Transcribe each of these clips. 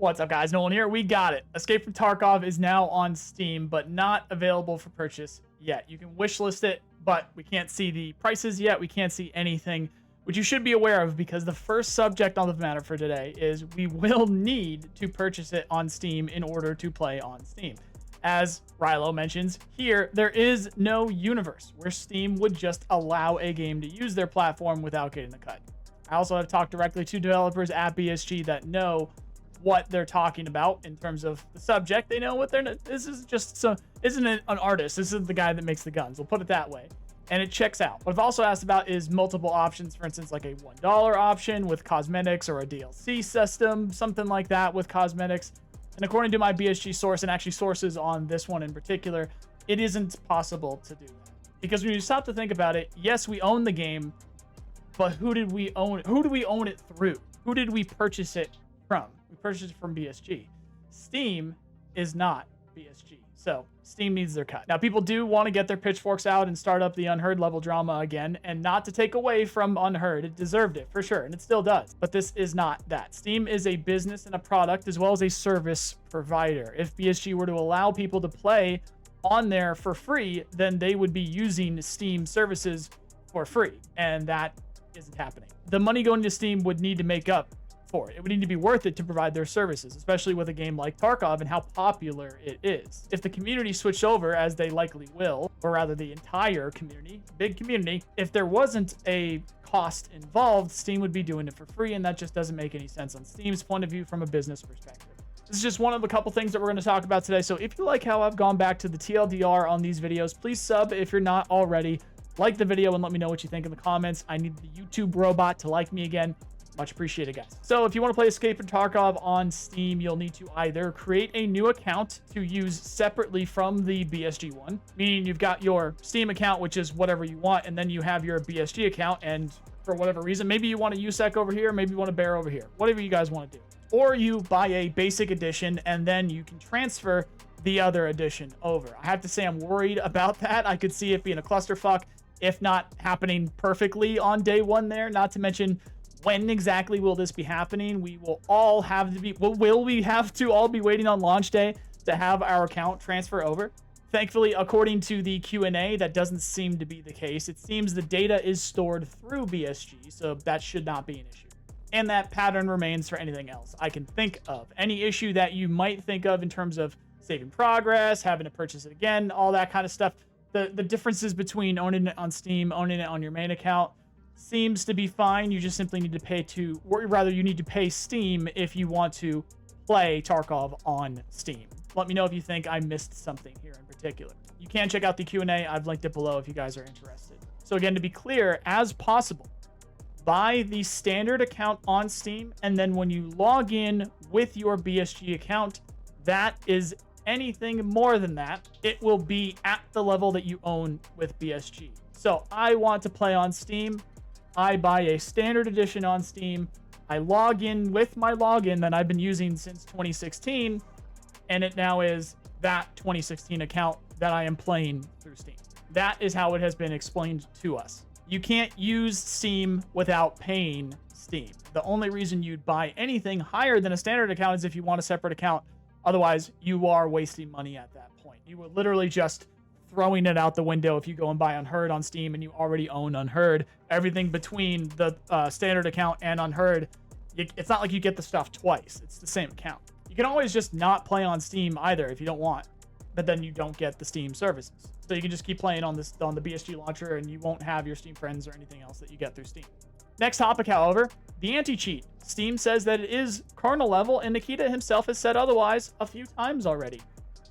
What's up, guys? Nolan here. We got it. Escape from Tarkov is now on Steam, but not available for purchase yet. You can wishlist it, but we can't see the prices yet. We can't see anything, which you should be aware of, because the first subject on the matter for today is we will need to purchase it on Steam in order to play on Steam. As Rilo mentions here, there is no universe where Steam would just allow a game to use their platform without getting the cut. I also have talked directly to developers at BSG that know what they're talking about in terms of the subject. They know what they're. This is just some. Isn't it an artist? This is the guy that makes the guns. We'll put it that way, and it checks out. What I've also asked about is multiple options. For instance, like a $1 option with cosmetics, or a DLC system, something like that with cosmetics. And according to my BSG source, and actually sources on this one in particular, it isn't possible to do that, because when you stop to think about it, yes, we own the game, but who did we own? Who do we own it through? Who did we purchase it from? We purchased it from BSG. Steam is not BSG, so Steam needs their cut. Now, people do want to get their pitchforks out and start up the Unheard level drama again, and not to take away from Unheard. It deserved it, for sure, and it still does. But this is not that. Steam is a business and a product, as well as a service provider. If BSG were to allow people to play on there for free, then they would be using Steam services for free, and that isn't happening. The money going to Steam would need to make up for it. It would need to be worth it to provide their services, especially with a game like Tarkov and how popular it is. If the community switched over, as they likely will, or rather the entire community, big community, if there wasn't a cost involved, Steam would be doing it for free, and that just doesn't make any sense on Steam's point of view from a business perspective. This is just one of a couple things that we're going to talk about today. So if you like how I've gone back to the TLDR on these videos, please sub if you're not already. Like the video and let me know what you think in the comments. I need the YouTube robot to like me again. Much appreciated, guys. So if you want to play Escape from Tarkov on Steam, you'll need to either create a new account to use separately from the BSG one, meaning you've got your Steam account, which is whatever you want, and then you have your BSG account, and for whatever reason, maybe you want a USEC over here, maybe you want a Bear over here, whatever you guys want to do. Or you buy a basic edition, and then you can transfer the other edition over. I have to say I'm worried about that. I could see it being a clusterfuck, if not happening perfectly on day one there, not to mention when exactly will this be happening? We will all have to be, will we have to all be waiting on launch day to have our account transfer over? Thankfully, according to the Q&A, that doesn't seem to be the case. It seems the data is stored through BSG, so that should not be an issue. And that pattern remains for anything else I can think of. Any issue that you might think of in terms of saving progress, having to purchase it again, all that kind of stuff, the differences between owning it on Steam, owning it on your main account, seems to be fine. You just simply need to pay to, or rather you need to pay Steam if you want to play Tarkov on Steam. Let me know if you think I missed something here in particular. You can check out the Q&A. I've linked it below if you guys are interested. So again, to be clear, as possible, buy the standard account on Steam, and then when you log in with your BSG account, that is anything more than that, it will be at the level that you own with BSG. So I want to play on Steam. I buy a standard edition on Steam. I log in with my login that I've been using since 2016, and it now is that 2016 account that I am playing through Steam. That is how it has been explained to us. You can't use Steam without paying Steam. The only reason you'd buy anything higher than a standard account is if you want a separate account. Otherwise, you are wasting money at that point. You would literally just throwing it out the window if you go and buy Unheard on Steam and you already own Unheard. Everything between the standard account and Unheard, it's not like you get the stuff twice. It's the same account. You can always just not play on Steam either if you don't want, but then you don't get the Steam services. So you can just keep playing on the BSG launcher, and you won't have your Steam friends or anything else that you get through Steam. Next topic, however, the anti-cheat. Steam says that it is kernel level, and Nikita himself has said otherwise a few times already.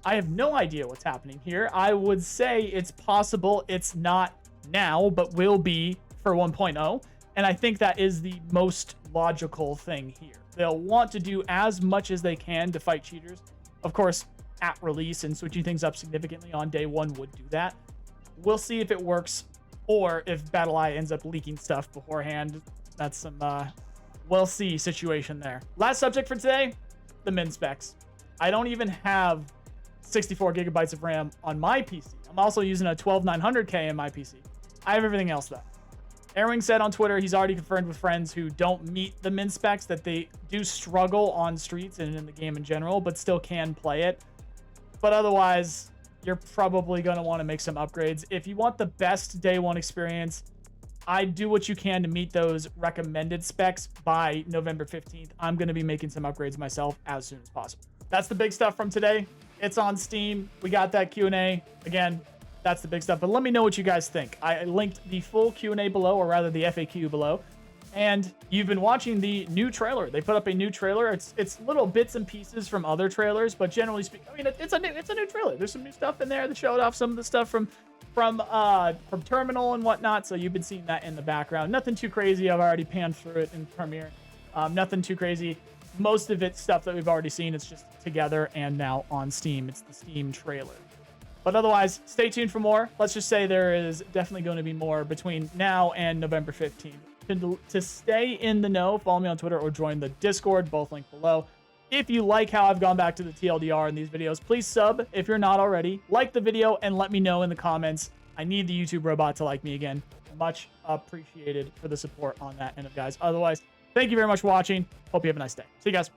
I have no idea what's happening here. I would say it's possible it's not now, but will be for 1.0. And I think that is the most logical thing here. They'll want to do as much as they can to fight cheaters. Of course, at release and switching things up significantly on day one would do that. We'll see if it works, or if BattlEye ends up leaking stuff beforehand. That's some we'll see situation there. Last subject for today, the min specs. I don't even have 64 gigabytes of RAM on my PC. I'm also using a 12900K in my PC. I have everything else though. Airwing said on Twitter he's already confirmed with friends who don't meet the min specs that they do struggle on streets and in the game in general, but still can play it. But otherwise, you're probably going to want to make some upgrades. If you want the best day one experience, I'd do what you can to meet those recommended specs by November 15th. I'm going to be making some upgrades myself as soon as possible. That's the big stuff from today. It's on Steam. We got that Q&A. Again, that's the big stuff. But let me know what you guys think. I linked the full Q&A below, or rather the FAQ below. And you've been watching the new trailer. They put up a new trailer. It's little bits and pieces from other trailers, but generally speaking, I mean, it's a new trailer. There's some new stuff in there that showed off some of the stuff from Terminal and whatnot. So you've been seeing that in the background. Nothing too crazy. I've already panned through it in Premiere. Nothing too crazy. Most of it's stuff that we've already seen. It's just together and now on Steam. It's the Steam trailer. But otherwise, stay tuned for more. Let's just say there is definitely going to be more between now and November 15th. To stay in the know, follow me on Twitter or join the Discord, both linked below. If you like how I've gone back to the TLDR in these videos, please sub if you're not already. Like the video and let me know in the comments. I need the YouTube robot to like me again. Much appreciated for the support on that end of guys. Otherwise, thank you very much for watching. Hope you have a nice day. See you guys.